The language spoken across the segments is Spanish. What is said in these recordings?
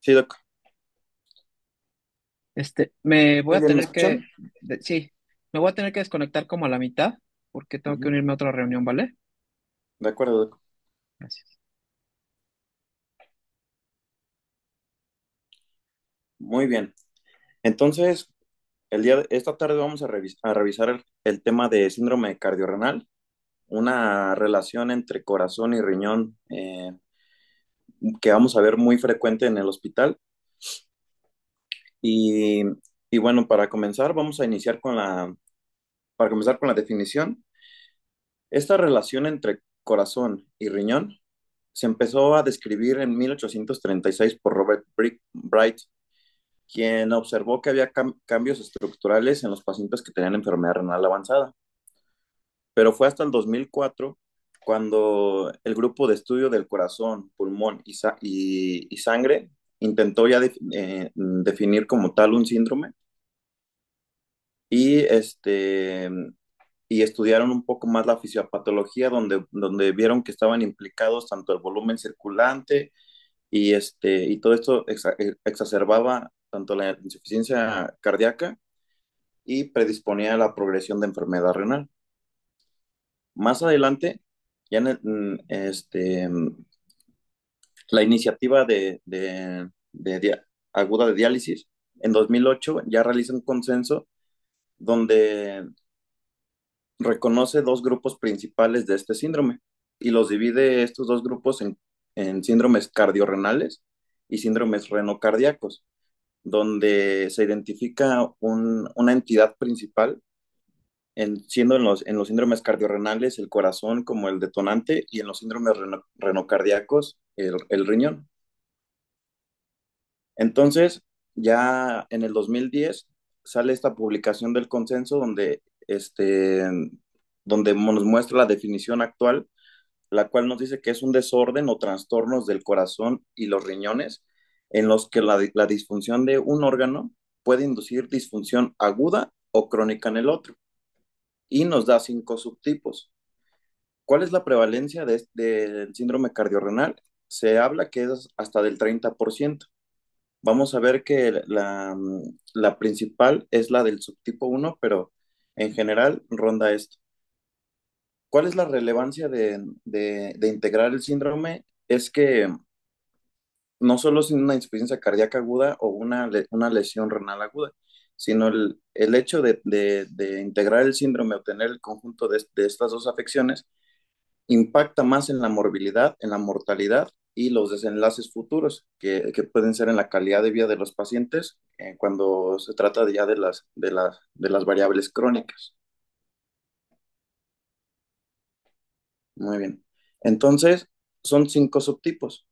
Sí, Doc. Me voy Muy a bien, ¿me tener escuchan? sí, me voy a tener que desconectar como a la mitad porque tengo que Ujú. unirme a otra reunión, ¿vale? De acuerdo, Doc. Gracias. Muy bien. Entonces, esta tarde vamos a revisar el tema de síndrome cardiorrenal, una relación entre corazón y riñón que vamos a ver muy frecuente en el hospital. Y, y bueno, vamos a iniciar para comenzar con la definición. Esta relación entre corazón y riñón se empezó a describir en 1836 por Bright, quien observó que había cambios estructurales en los pacientes que tenían enfermedad renal avanzada. Pero fue hasta el 2004 cuando el grupo de estudio del corazón, pulmón y sangre intentó ya definir como tal un síndrome y, y estudiaron un poco más la fisiopatología donde vieron que estaban implicados tanto el volumen circulante y todo esto exacerbaba tanto la insuficiencia cardíaca y predisponía a la progresión de enfermedad renal. Más adelante, ya la iniciativa aguda de diálisis, en 2008 ya realiza un consenso donde reconoce dos grupos principales de este síndrome y los divide estos dos grupos en síndromes cardiorrenales y síndromes renocardíacos, donde se identifica una entidad principal siendo en los síndromes cardiorrenales el corazón como el detonante y en los síndromes renocardíacos el riñón. Entonces, ya en el 2010 sale esta publicación del consenso donde nos muestra la definición actual, la cual nos dice que es un desorden o trastornos del corazón y los riñones en los que la disfunción de un órgano puede inducir disfunción aguda o crónica en el otro. Y nos da cinco subtipos. ¿Cuál es la prevalencia del síndrome cardiorrenal? Se habla que es hasta del 30%. Vamos a ver que la principal es la del subtipo uno, pero en general ronda esto. ¿Cuál es la relevancia de integrar el síndrome? Es que no solo es una insuficiencia cardíaca aguda o una lesión renal aguda, sino el hecho de integrar el síndrome o tener el conjunto de estas dos afecciones impacta más en la morbilidad, en la mortalidad y los desenlaces futuros que pueden ser en la calidad de vida de los pacientes cuando se trata ya de las variables crónicas. Muy bien. Entonces, son cinco subtipos.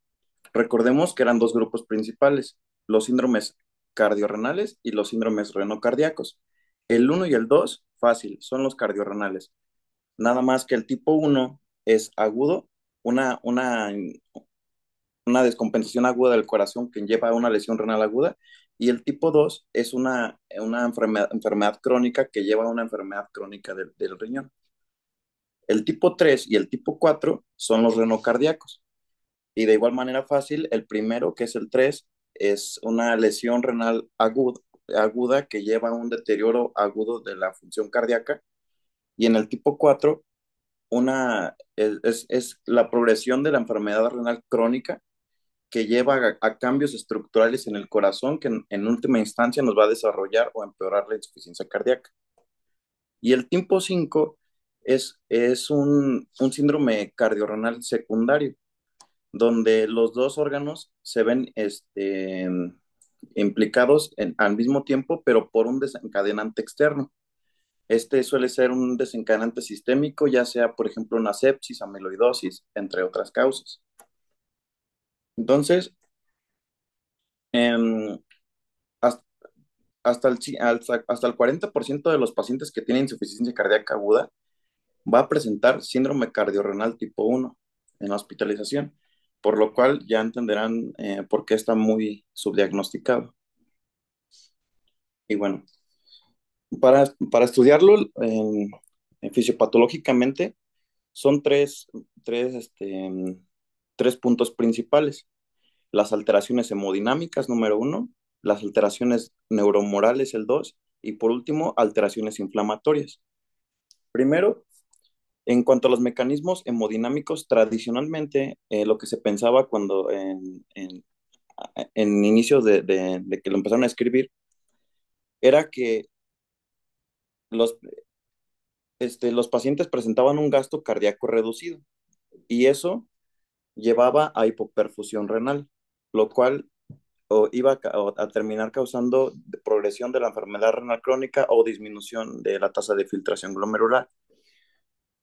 Recordemos que eran dos grupos principales, los síndromes cardiorrenales y los síndromes renocardíacos. El uno y el 2 fácil, son los cardiorrenales. Nada más que el tipo uno es agudo, una, una una descompensación aguda del corazón que lleva a una lesión renal aguda, y el tipo 2 es una enfermedad crónica que lleva a una enfermedad crónica del riñón. El tipo 3 y el tipo 4 son los renocardíacos. Y de igual manera fácil, el primero, que es el 3 es una lesión renal aguda que lleva a un deterioro agudo de la función cardíaca. Y en el tipo 4 es la progresión de la enfermedad renal crónica que lleva a cambios estructurales en el corazón que en última instancia nos va a desarrollar o empeorar la insuficiencia cardíaca. Y el tipo 5 es un síndrome cardiorrenal secundario, donde los dos órganos se ven implicados al mismo tiempo, pero por un desencadenante externo. Este suele ser un desencadenante sistémico, ya sea, por ejemplo, una sepsis, amiloidosis, entre otras causas. Entonces, em, hasta, hasta el 40% de los pacientes que tienen insuficiencia cardíaca aguda va a presentar síndrome cardiorrenal tipo uno en la hospitalización, por lo cual ya entenderán por qué está muy subdiagnosticado. Y bueno, para estudiarlo fisiopatológicamente son tres, tres puntos principales. las alteraciones hemodinámicas, número uno, las alteraciones neuromorales, el dos, y por último, alteraciones inflamatorias. Primero, en cuanto a los mecanismos hemodinámicos, tradicionalmente lo que se pensaba cuando en inicios de que lo empezaron a escribir era que los, los pacientes presentaban un gasto cardíaco reducido y eso llevaba a hipoperfusión renal, lo cual iba a terminar causando progresión de la enfermedad renal crónica o disminución de la tasa de filtración glomerular.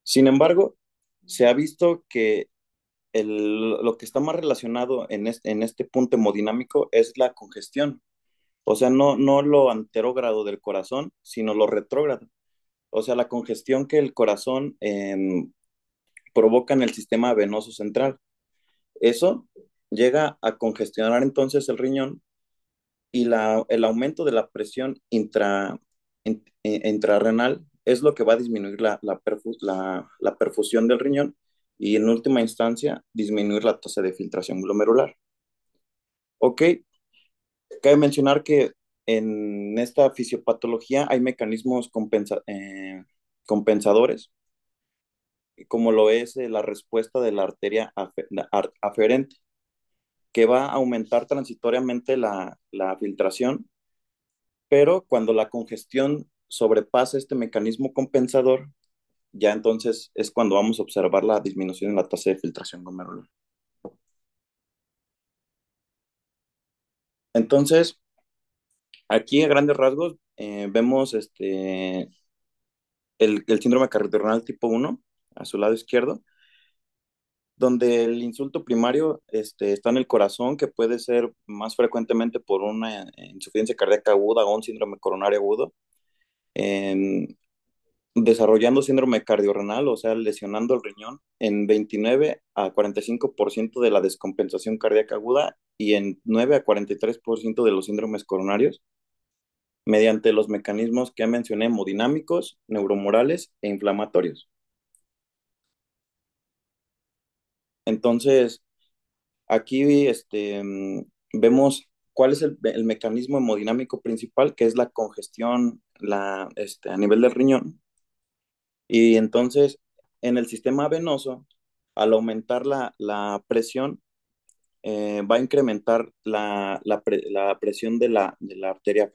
Sin embargo, se ha visto que lo que está más relacionado en este punto hemodinámico es la congestión, o sea, no lo anterógrado del corazón, sino lo retrógrado, o sea, la congestión que el corazón provoca en el sistema venoso central. Eso llega a congestionar entonces el riñón y el aumento de la presión intrarrenal es lo que va a disminuir la perfusión del riñón y en última instancia disminuir la tasa de filtración glomerular. Ok, cabe mencionar que en esta fisiopatología hay mecanismos compensadores, como lo es la respuesta de la arteria aferente, que va a aumentar transitoriamente la filtración, pero cuando la congestión sobrepasa este mecanismo compensador, ya entonces es cuando vamos a observar la disminución en la tasa de filtración glomerular. Entonces, aquí a grandes rasgos vemos el síndrome cardiorrenal tipo uno a su lado izquierdo, donde el insulto primario está en el corazón, que puede ser más frecuentemente por una insuficiencia cardíaca aguda o un síndrome coronario agudo, en- desarrollando síndrome cardiorrenal, o sea, lesionando el riñón en 29 a 45% de la descompensación cardíaca aguda y en 9 a 43% de los síndromes coronarios, mediante los mecanismos que ya mencioné, hemodinámicos, neuromorales e inflamatorios. Entonces, aquí vemos cuál es el mecanismo hemodinámico principal, que es la congestión a nivel del riñón. Y entonces, en el sistema venoso, al aumentar la presión, va a incrementar la presión de la arteria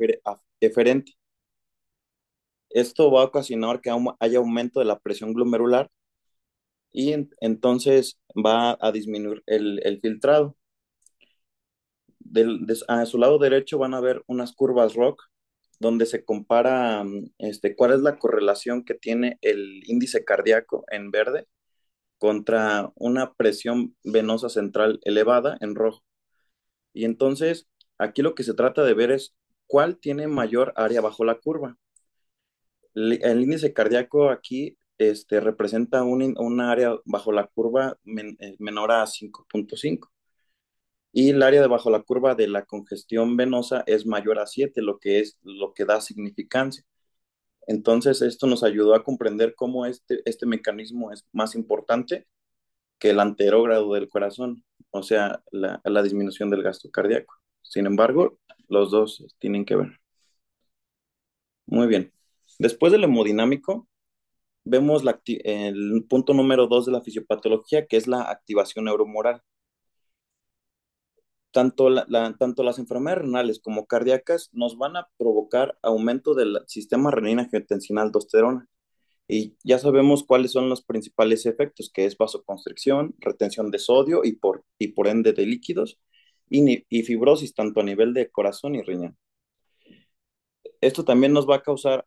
eferente. Esto va a ocasionar que haya aumento de la presión glomerular y entonces va a disminuir el filtrado. A su lado derecho van a ver unas curvas ROC donde se compara cuál es la correlación que tiene el índice cardíaco en verde contra una presión venosa central elevada en rojo. Y entonces aquí lo que se trata de ver es cuál tiene mayor área bajo la curva. El índice cardíaco aquí representa un área bajo la curva menor a 5.5 y el área debajo la curva de la congestión venosa es mayor a 7, lo que es lo que da significancia. Entonces, esto nos ayudó a comprender cómo este mecanismo es más importante que el anterógrado del corazón, o sea, la disminución del gasto cardíaco. Sin embargo, los dos tienen que ver. Muy bien. Después del hemodinámico, vemos el punto número 2 de la fisiopatología, que es la activación neuromoral. Tanto las enfermedades renales como cardíacas nos van a provocar aumento del sistema renina-angiotensina-aldosterona. Y ya sabemos cuáles son los principales efectos, que es vasoconstricción, retención de sodio y por ende de líquidos y fibrosis tanto a nivel de corazón y riñón. Esto también nos va a causar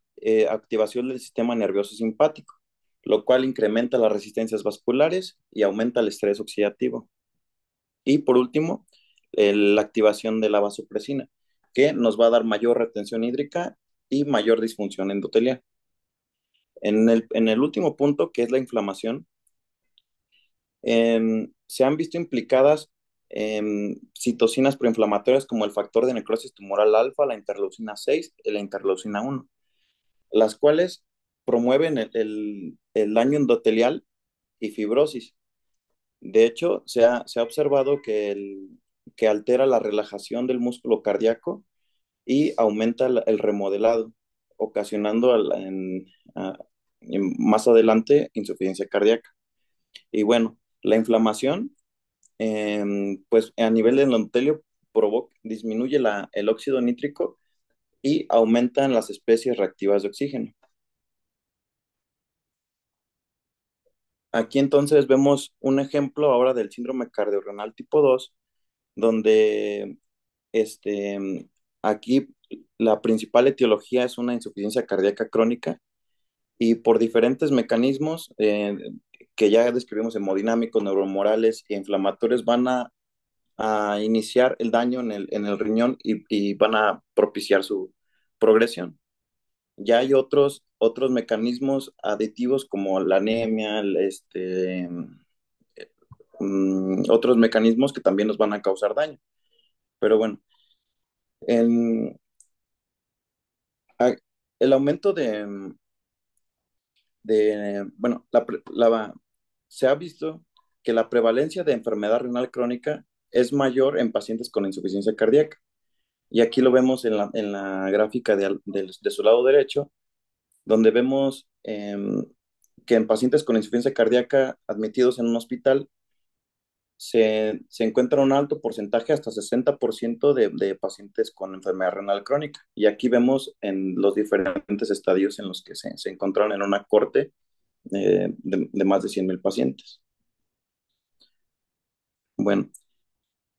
activación del sistema nervioso simpático, lo cual incrementa las resistencias vasculares y aumenta el estrés oxidativo. Y por último, la activación de la vasopresina, que nos va a dar mayor retención hídrica y mayor disfunción endotelial. En el último punto, que es la inflamación, se han visto implicadas citocinas proinflamatorias como el factor de necrosis tumoral alfa, la interleucina 6 y la interleucina 1, las cuales promueven el daño endotelial y fibrosis. De hecho, se ha observado que altera la relajación del músculo cardíaco y aumenta el remodelado, ocasionando más adelante insuficiencia cardíaca. Y bueno, la inflamación, pues a nivel del endotelio disminuye el óxido nítrico y aumentan las especies reactivas de oxígeno. Aquí entonces vemos un ejemplo ahora del síndrome cardiorrenal tipo 2, donde este, aquí la principal etiología es una insuficiencia cardíaca crónica y por diferentes mecanismos que ya describimos, hemodinámicos, neuromorales e inflamatorios, van a iniciar el daño en el riñón y van a propiciar su progresión. Ya hay otros mecanismos aditivos como la anemia, otros mecanismos que también nos van a causar daño. Pero bueno, en, a- el aumento bueno, se ha visto que la prevalencia de enfermedad renal crónica es mayor en pacientes con insuficiencia cardíaca. Y aquí lo vemos en la gráfica de su lado derecho, donde vemos que en pacientes con insuficiencia cardíaca admitidos en un hospital se encuentra un alto porcentaje, hasta 60% de pacientes con enfermedad renal crónica. Y aquí vemos en los diferentes estadios en los que se encontraron en una corte de más de 100,000 pacientes. Bueno,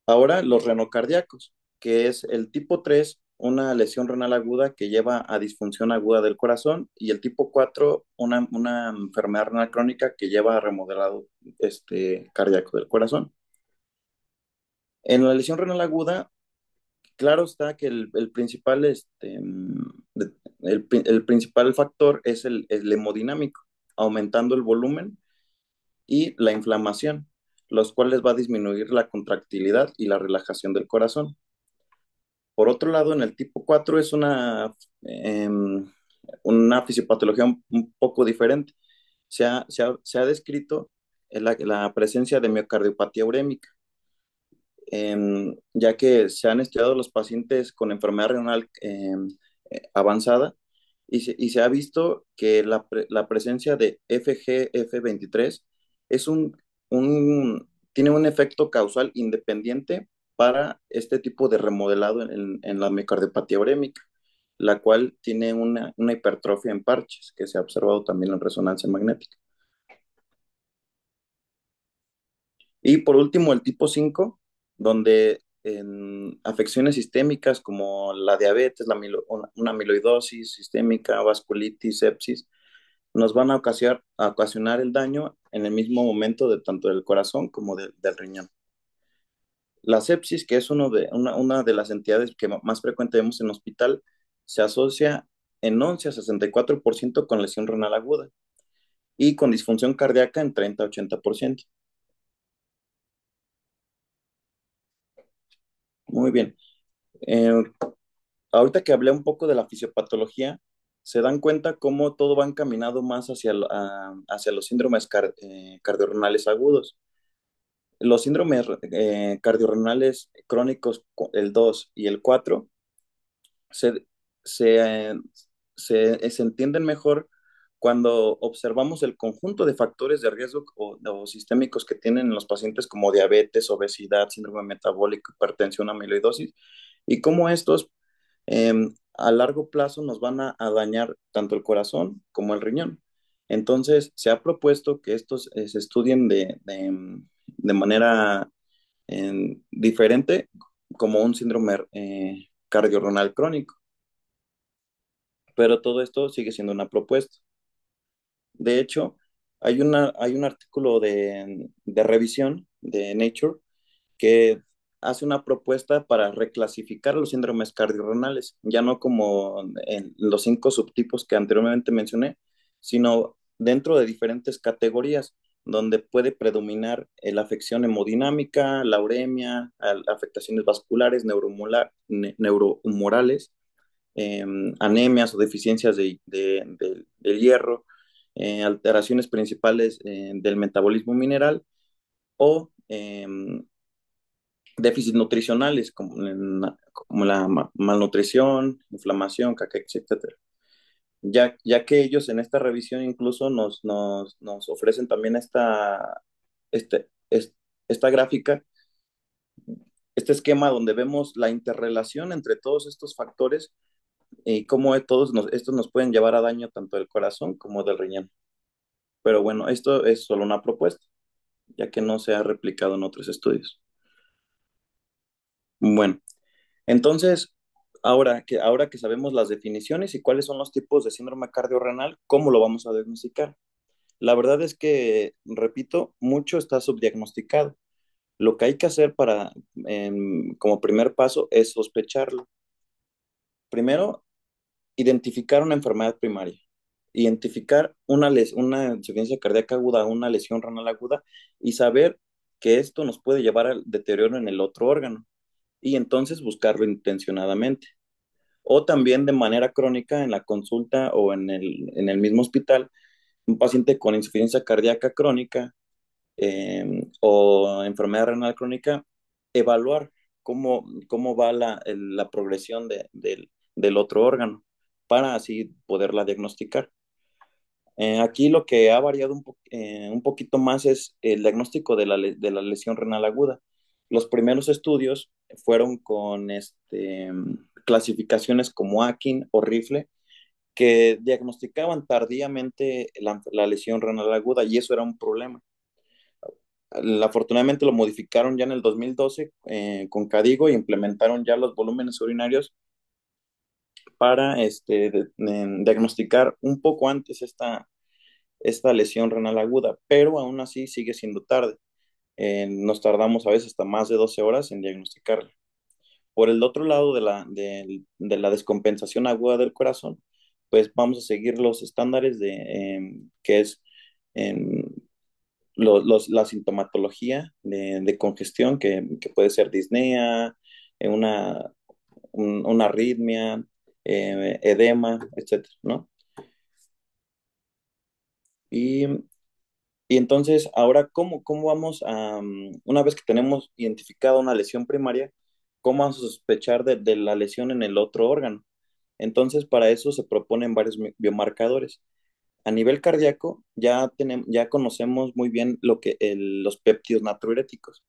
ahora los renocardíacos, que es el tipo 3, una lesión renal aguda que lleva a disfunción aguda del corazón, y el tipo 4, una enfermedad renal crónica que lleva a remodelado cardíaco del corazón. En la lesión renal aguda, claro está que el principal, el principal factor es el hemodinámico, aumentando el volumen y la inflamación, los cuales va a disminuir la contractilidad y la relajación del corazón. Por otro lado, en el tipo 4 es una fisiopatología un poco diferente. Se ha descrito la presencia de miocardiopatía urémica, ya que se han estudiado los pacientes con enfermedad renal avanzada y se ha visto que la presencia de FGF23 es tiene un efecto causal independiente para este tipo de remodelado en la miocardiopatía urémica, la cual tiene una hipertrofia en parches que se ha observado también en resonancia magnética. Y por último, el tipo 5, donde en afecciones sistémicas como la diabetes, una amiloidosis sistémica, vasculitis, sepsis, nos van a ocasionar el daño en el mismo momento de tanto del corazón como del riñón. La sepsis, que es una de las entidades que más frecuente vemos en el hospital, se asocia en 11 a 64% con lesión renal aguda y con disfunción cardíaca en 30 a 80%. Muy bien. Eh, Ahorita que hablé un poco de la fisiopatología, se dan cuenta cómo todo va encaminado más hacia los síndromes cardiorrenales agudos. Los síndromes cardiorrenales crónicos, el 2 y el 4, se, se, eh, se entienden mejor cuando observamos el conjunto de factores de riesgo o sistémicos que tienen los pacientes como diabetes, obesidad, síndrome metabólico, hipertensión, amiloidosis, y cómo estos a largo plazo nos van a dañar tanto el corazón como el riñón. Entonces, se ha propuesto que estos se estudien de manera diferente como un síndrome cardiorrenal crónico, pero todo esto sigue siendo una propuesta. De hecho, hay un artículo de revisión de Nature que hace una propuesta para reclasificar los síndromes cardiorrenales, ya no como en los 5 subtipos que anteriormente mencioné, sino dentro de diferentes categorías, donde puede predominar la afección hemodinámica, la uremia, afectaciones vasculares, neurohumorales, anemias o deficiencias del hierro, alteraciones principales del metabolismo mineral o déficits nutricionales como la malnutrición, inflamación, caquex, etcétera. Ya que ellos en esta revisión incluso nos ofrecen también este, es- esta gráfica, este esquema donde vemos la interrelación entre todos estos factores y cómo estos nos pueden llevar a daño tanto del corazón como del riñón. Pero bueno, esto es solo una propuesta, ya que no se ha replicado en otros estudios. Bueno, entonces, ahora que sabemos las definiciones y cuáles son los tipos de síndrome cardiorrenal, ¿cómo lo vamos a diagnosticar? La verdad es que, repito, mucho está subdiagnosticado. Lo que hay que hacer como primer paso es sospecharlo. Primero, identificar una enfermedad primaria, identificar una insuficiencia cardíaca aguda, una lesión renal aguda y saber que esto nos puede llevar al deterioro en el otro órgano y entonces buscarlo intencionadamente. O también de manera crónica en la consulta o en el mismo hospital, un paciente con insuficiencia cardíaca crónica o enfermedad renal crónica, evaluar cómo va la progresión del otro órgano para así poderla diagnosticar. Aquí lo que ha variado un poquito más es el diagnóstico de la lesión renal aguda. Los primeros estudios fueron con clasificaciones como Akin o Rifle, que diagnosticaban tardíamente la lesión renal aguda y eso era un problema. Afortunadamente lo modificaron ya en el 2012 con Cadigo e implementaron ya los volúmenes urinarios para diagnosticar un poco antes esta lesión renal aguda, pero aún así sigue siendo tarde. Nos tardamos a veces hasta más de 12 horas en diagnosticarla. Por el otro lado de la descompensación aguda del corazón, pues vamos a seguir los estándares que es em, la sintomatología de congestión, que puede ser disnea, eh, una, una arritmia, edema, etcétera, ¿no? Y, y entonces, ahora, ¿cómo vamos una vez que tenemos identificada una lesión primaria, cómo vamos a sospechar de la lesión en el otro órgano? Entonces, para eso se proponen varios biomarcadores. A nivel cardíaco, ya conocemos muy bien los péptidos natriuréticos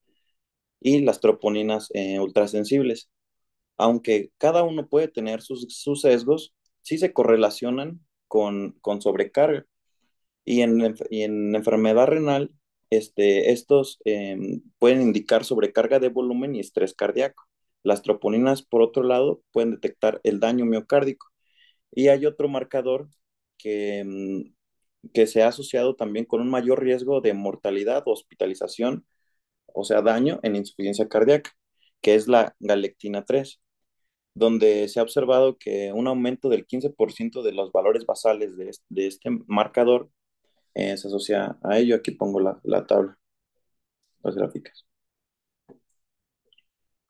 y las troponinas ultrasensibles. Aunque cada uno puede tener sus sesgos, sí se correlacionan con sobrecarga. Y en enfermedad renal, estos pueden indicar sobrecarga de volumen y estrés cardíaco. Las troponinas, por otro lado, pueden detectar el daño miocárdico. Y hay otro marcador que se ha asociado también con un mayor riesgo de mortalidad o hospitalización, o sea, daño en insuficiencia cardíaca, que es la galectina 3, donde se ha observado que un aumento del 15% de los valores basales de este marcador se asocia a ello. Aquí pongo la tabla, las gráficas.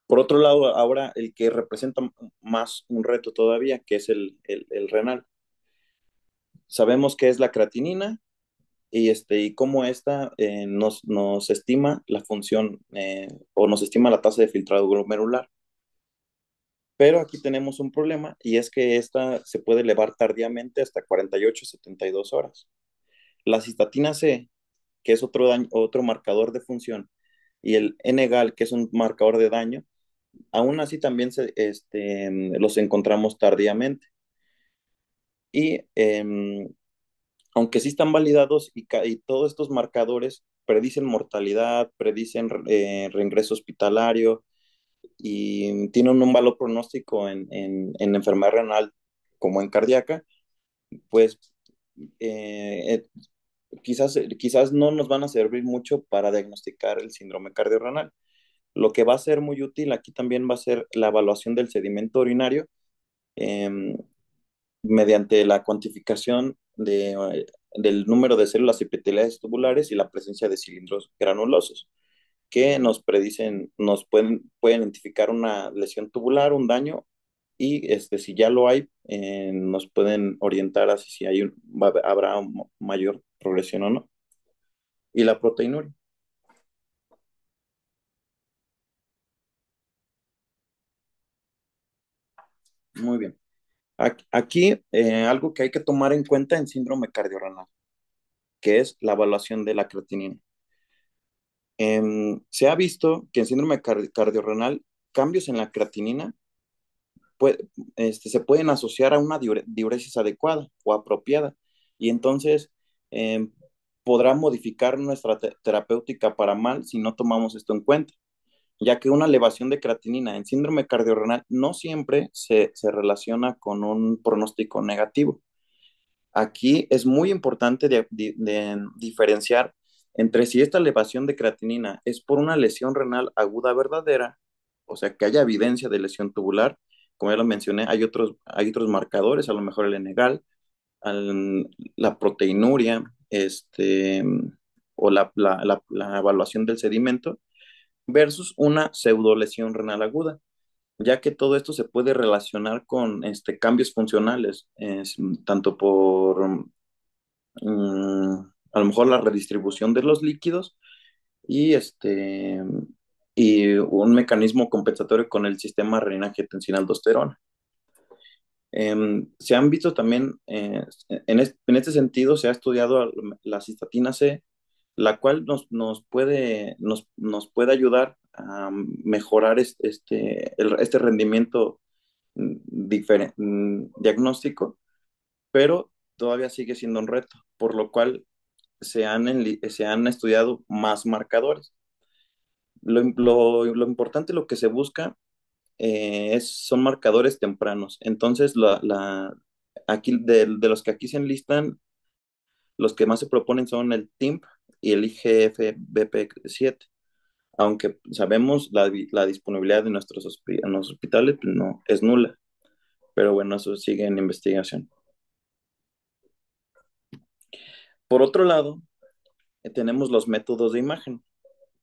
Por otro lado, ahora el que representa más un reto todavía, que es el renal. Sabemos que es la creatinina y cómo esta nos estima la función o nos estima la tasa de filtrado glomerular. Pero aquí tenemos un problema y es que esta se puede elevar tardíamente hasta 48 72 horas. La cistatina C, que es otro marcador de función, y el N-gal, que es un marcador de daño, aún así también los encontramos tardíamente. Y aunque sí están validados y todos estos marcadores predicen mortalidad, predicen reingreso hospitalario y tienen un valor pronóstico en enfermedad renal como en cardíaca, pues eh, eh, quizás no nos van a servir mucho para diagnosticar el síndrome cardiorrenal. Lo que va a ser muy útil aquí también va a ser la evaluación del sedimento urinario eh, mediante la cuantificación del número de células epiteliales tubulares y la presencia de cilindros granulosos, que nos predicen, pueden identificar una lesión tubular, un daño, y si ya lo hay, nos pueden orientar a si habrá mayor progresión o no. Y la proteinúria. Muy bien. Aquí, algo que hay que tomar en cuenta en síndrome cardiorrenal, que es la evaluación de la creatinina. Se ha visto que en síndrome cardiorrenal, cambios en la creatinina se pueden asociar a una diuresis adecuada o apropiada, y entonces em, podrá modificar nuestra terapéutica para mal si no tomamos esto en cuenta, ya que una elevación de creatinina en síndrome cardiorrenal no siempre se relaciona con un pronóstico negativo. Aquí es muy importante de diferenciar entre si esta elevación de creatinina es por una lesión renal aguda verdadera, o sea, que haya evidencia de lesión tubular. Como ya lo mencioné, hay otros marcadores, a lo mejor el Enegal, la proteinuria, o la evaluación del sedimento, versus una pseudolesión renal aguda, ya que todo esto se puede relacionar con cambios funcionales, tanto por a lo mejor la redistribución de los líquidos y, y un mecanismo compensatorio con el sistema renina-angiotensina-aldosterona. Se han visto también, en este sentido, se ha estudiado la cistatina C, la cual nos puede ayudar a mejorar este rendimiento diagnóstico, pero todavía sigue siendo un reto, por lo cual se han estudiado más marcadores. Lo importante, lo que se busca, son marcadores tempranos. Entonces, aquí, de los que aquí se enlistan, los que más se proponen son el TIMP y el IGF-BP7, aunque sabemos la disponibilidad de en los hospitales, pues, no es nula, pero bueno, eso sigue en investigación. Por otro lado, tenemos los métodos de imagen.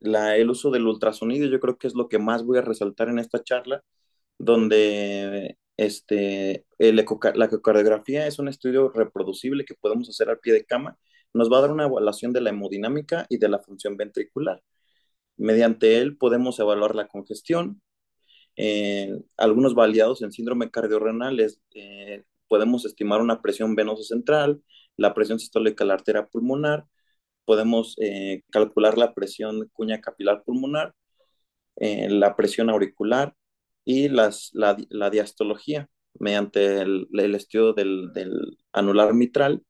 El uso del ultrasonido, yo creo que es lo que más voy a resaltar en esta charla, donde la ecocardiografía es un estudio reproducible que podemos hacer al pie de cama. Nos va a dar una evaluación de la hemodinámica y de la función ventricular. Mediante él podemos evaluar la congestión. Algunos validados en síndrome cardiorrenal podemos estimar una presión venosa central, la presión sistólica de la arteria pulmonar, podemos calcular la presión cuña capilar pulmonar, la presión auricular y la diastología mediante el estudio del anular mitral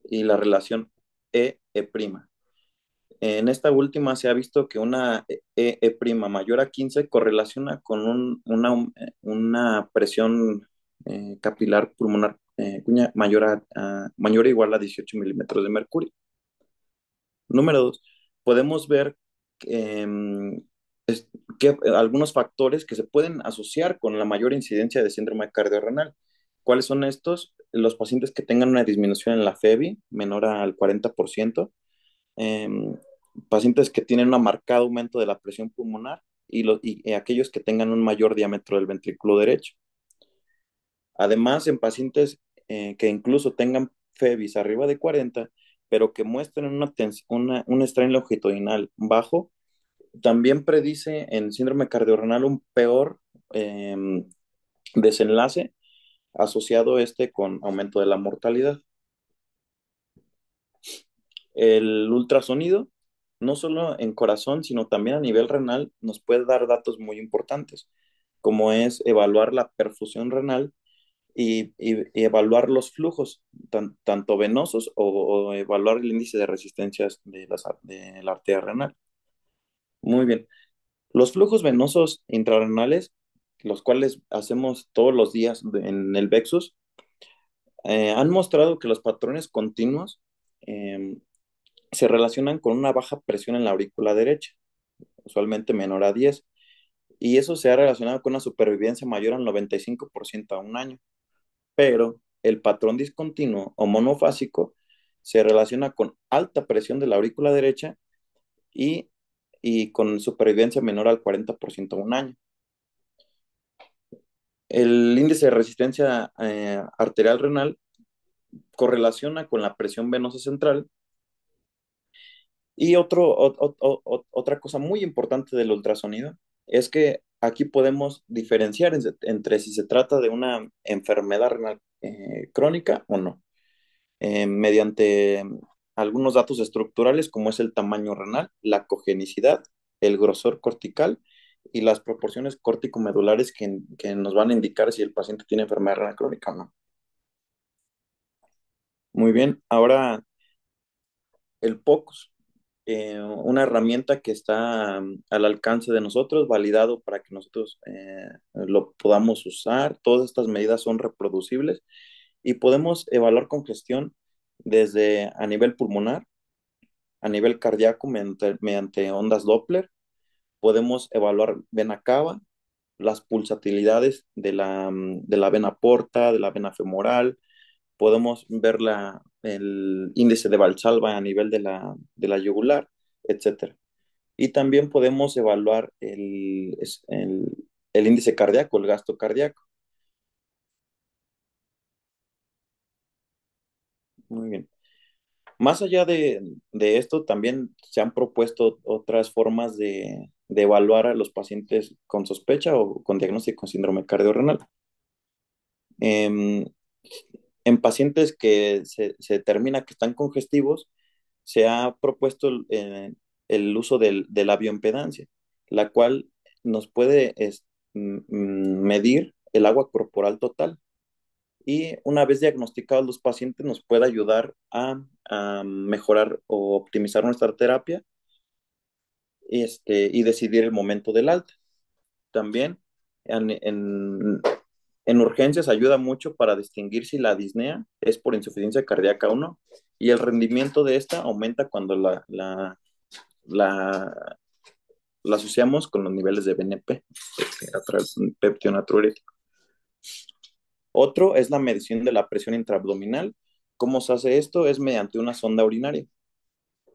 y la relación E'. En esta última se ha visto que una E' mayor a 15 correlaciona con una presión capilar pulmonar cuña mayor o igual a 18 milímetros de mercurio. Número dos, podemos ver em, es- algunos factores que se pueden asociar con la mayor incidencia de síndrome cardiorrenal. ¿Cuáles son estos? Los pacientes que tengan una disminución en la FEBI menor al 40%, em, pacientes que tienen un marcado aumento de la presión pulmonar y aquellos que tengan un mayor diámetro del ventrículo derecho. Además, en pacientes que incluso tengan FEBIs arriba de 40, pero que muestren un strain longitudinal bajo, también predice en síndrome cardiorrenal un peor em, desenlace asociado con aumento de la mortalidad. El ultrasonido, no solo en corazón, sino también a nivel renal, nos puede dar datos muy importantes, como es evaluar la perfusión renal y evaluar los flujos, tanto venosos o evaluar el índice de resistencias de la arteria renal. Muy bien. Los flujos venosos intrarrenales, los cuales hacemos todos los días en el Vexus, han mostrado que los patrones continuos eh, se relacionan con una baja presión en la aurícula derecha, usualmente menor a 10, y eso se ha relacionado con una supervivencia mayor al 95% a un año. Pero el patrón discontinuo o monofásico se relaciona con alta presión de la aurícula derecha y, y con supervivencia menor al 40% a un año. El índice de resistencia arterial renal correlaciona con la presión venosa central. Y otra cosa muy importante del ultrasonido es que Aquí podemos diferenciar entre si se trata de una enfermedad renal crónica o no, mediante algunos datos estructurales como es el tamaño renal, la cogenicidad, el grosor cortical y las proporciones córtico-medulares que nos van a indicar si el paciente tiene enfermedad renal crónica o no. Muy bien, ahora el POCUS, una herramienta que está al alcance de nosotros, validado para que nosotros lo podamos usar. Todas estas medidas son reproducibles y podemos evaluar congestión desde a nivel pulmonar, a nivel cardíaco mediante ondas Doppler. Podemos evaluar vena cava, las pulsatilidades de la vena porta, de la vena femoral. Podemos ver el índice de Valsalva a nivel de la yugular, etcétera. Y también podemos evaluar el índice cardíaco, el gasto cardíaco. Muy bien. Más allá de esto, también se han propuesto otras formas de evaluar a los pacientes con sospecha o con diagnóstico de síndrome cardiorrenal. En, en pacientes que se determina que están congestivos, se ha propuesto el uso de la bioimpedancia, la cual nos puede medir el agua corporal total y una vez diagnosticados los pacientes nos puede ayudar a mejorar o optimizar nuestra terapia y decidir el momento del alta. También en, en, en urgencias ayuda mucho para distinguir si la disnea es por insuficiencia cardíaca o no. Y el rendimiento de esta aumenta cuando la, la asociamos con los niveles de BNP, a través de un péptido natriurético. Otro es la medición de la presión intraabdominal. ¿Cómo se hace esto? Es mediante una sonda urinaria.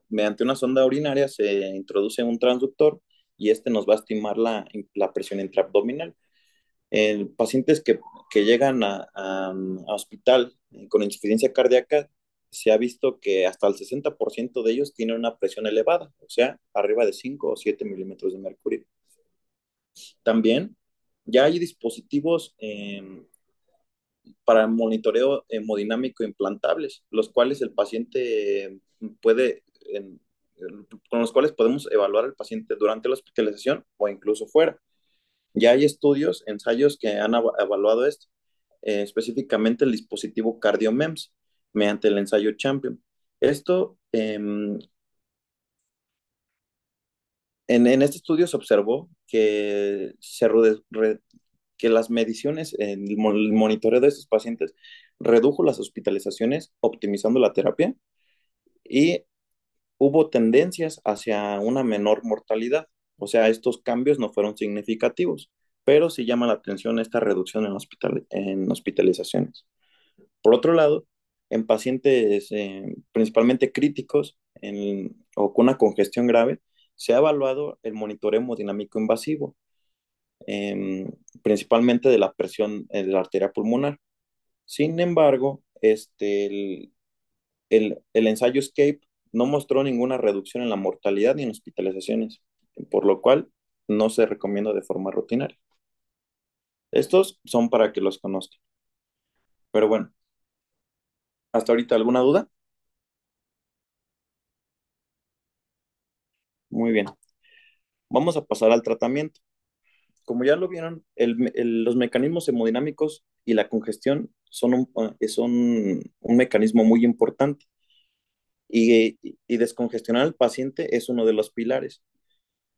Mediante una sonda urinaria se introduce un transductor y este nos va a estimar la presión intraabdominal. En pacientes que llegan a hospital con insuficiencia cardíaca, se ha visto que hasta el 60% de ellos tienen una presión elevada, o sea, arriba de 5 o 7 milímetros de mercurio. También ya hay dispositivos para monitoreo hemodinámico implantables, los cuales el paciente puede, con los cuales podemos evaluar al paciente durante la hospitalización o incluso fuera. Ya hay estudios, ensayos que han evaluado esto, específicamente el dispositivo CardioMEMS, mediante el ensayo Champion. Esto, en este estudio se observó que, que las mediciones, el monitoreo de estos pacientes redujo las hospitalizaciones, optimizando la terapia, y hubo tendencias hacia una menor mortalidad. O sea, estos cambios no fueron significativos, pero sí llama la atención esta reducción en hospitalizaciones. Por otro lado, en pacientes principalmente críticos o con una congestión grave, se ha evaluado el monitoreo hemodinámico invasivo, principalmente de la presión de la arteria pulmonar. Sin embargo, el ensayo ESCAPE no mostró ninguna reducción en la mortalidad ni en hospitalizaciones, por lo cual no se recomienda de forma rutinaria. Estos son para que los conozcan. Pero bueno, hasta ahorita, ¿alguna duda? Muy bien. Vamos a pasar al tratamiento. Como ya lo vieron, los mecanismos hemodinámicos y la congestión son un mecanismo muy importante y descongestionar al paciente es uno de los pilares,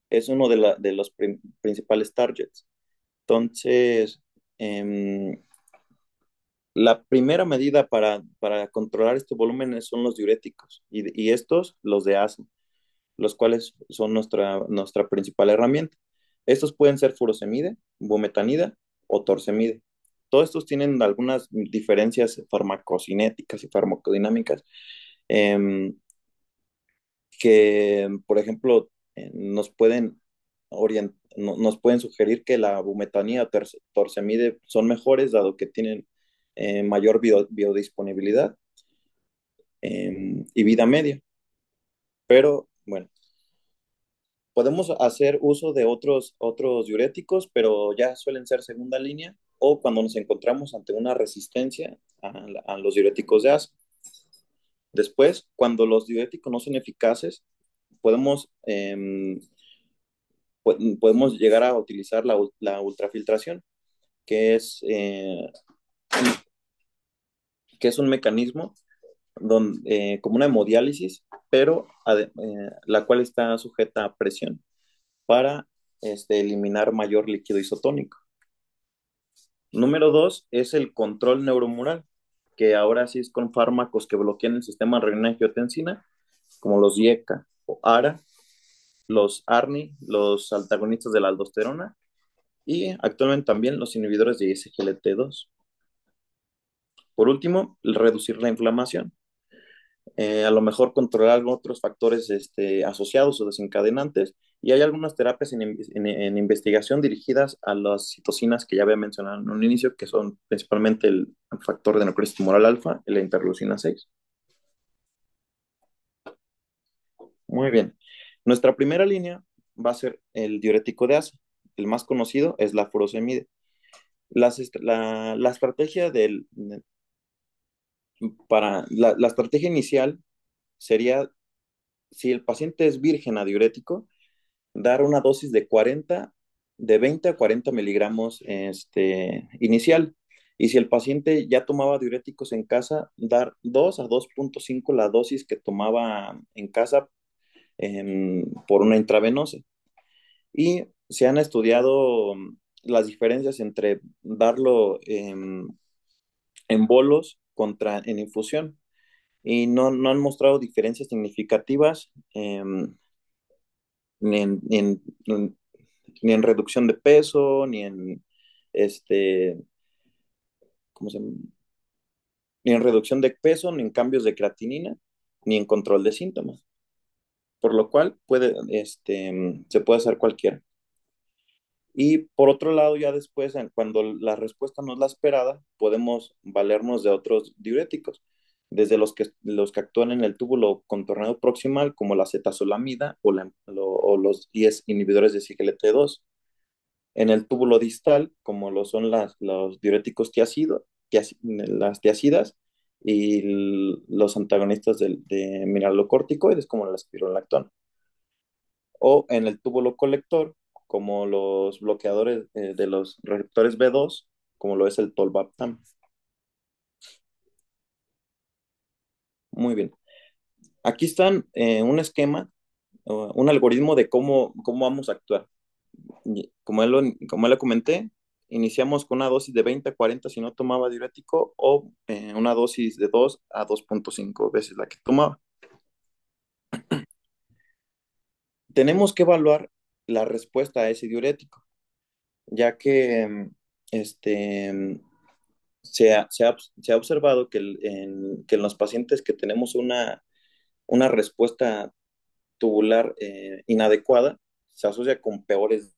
es uno de los principales targets. Entonces, em, la primera medida para controlar este volumen son los diuréticos y estos, los de ASA, los cuales son nuestra principal herramienta. Estos pueden ser furosemide, bumetanida o torsemide. Todos estos tienen algunas diferencias farmacocinéticas y farmacodinámicas eh, que, por ejemplo, nos pueden sugerir que la bumetanida o torsemide son mejores, dado que tienen mayor biodisponibilidad y vida media. Pero bueno, Podemos hacer uso de otros diuréticos, pero ya suelen ser segunda línea o cuando nos encontramos ante una resistencia a los diuréticos de ASA. Después, cuando los diuréticos no son eficaces, podemos, podemos llegar a utilizar la ultrafiltración, que es, eh, que es un mecanismo como una hemodiálisis, pero la cual está sujeta a presión para eliminar mayor líquido isotónico. Número dos es el control neuromural, que ahora sí es con fármacos que bloquean el sistema renina-angiotensina, como los IECA o ARA, los ARNI, los antagonistas de la aldosterona y actualmente también los inhibidores de SGLT2. Por último, reducir la inflamación. A lo mejor controlar otros factores asociados o desencadenantes. Y hay algunas terapias en investigación dirigidas a las citocinas que ya había mencionado en un inicio, que son principalmente el factor de necrosis tumoral alfa y la interleucina 6. Muy bien. Nuestra primera línea va a ser el diurético de ASA. El más conocido es la furosemide. La estrategia la estrategia inicial sería, si el paciente es virgen a diurético, dar una dosis de 20 a 40 miligramos inicial. Y si el paciente ya tomaba diuréticos en casa, dar 2 a 2.5 la dosis que tomaba en casa por una intravenosa. Y se han estudiado las diferencias entre darlo en bolos contra en infusión. Y no han mostrado diferencias significativas ni en, ni en, ni en reducción de peso, ni en este, ¿cómo se llama? Ni en reducción de peso, ni en cambios de creatinina, ni en control de síntomas. Por lo cual se puede hacer cualquiera. Y por otro lado, ya después, cuando la respuesta no es la esperada, podemos valernos de otros diuréticos, desde los que actúan en el túbulo contornado proximal, como la cetazolamida o los 10 inhibidores de CGLT2. En el túbulo distal, como lo son los diuréticos las tiacidas y los antagonistas de mineralocorticoides, como la espironolactona. O en el túbulo colector, como los bloqueadores de los receptores B2, como lo es el tolvaptan. Muy bien. Aquí están un esquema, un algoritmo de cómo vamos a actuar. Como le comenté, iniciamos con una dosis de 20 a 40 si no tomaba diurético o una dosis de 2 a 2.5 veces la que tomaba. Tenemos que evaluar la respuesta a ese diurético, ya que se ha observado que en los pacientes que tenemos una respuesta tubular inadecuada, se asocia con peores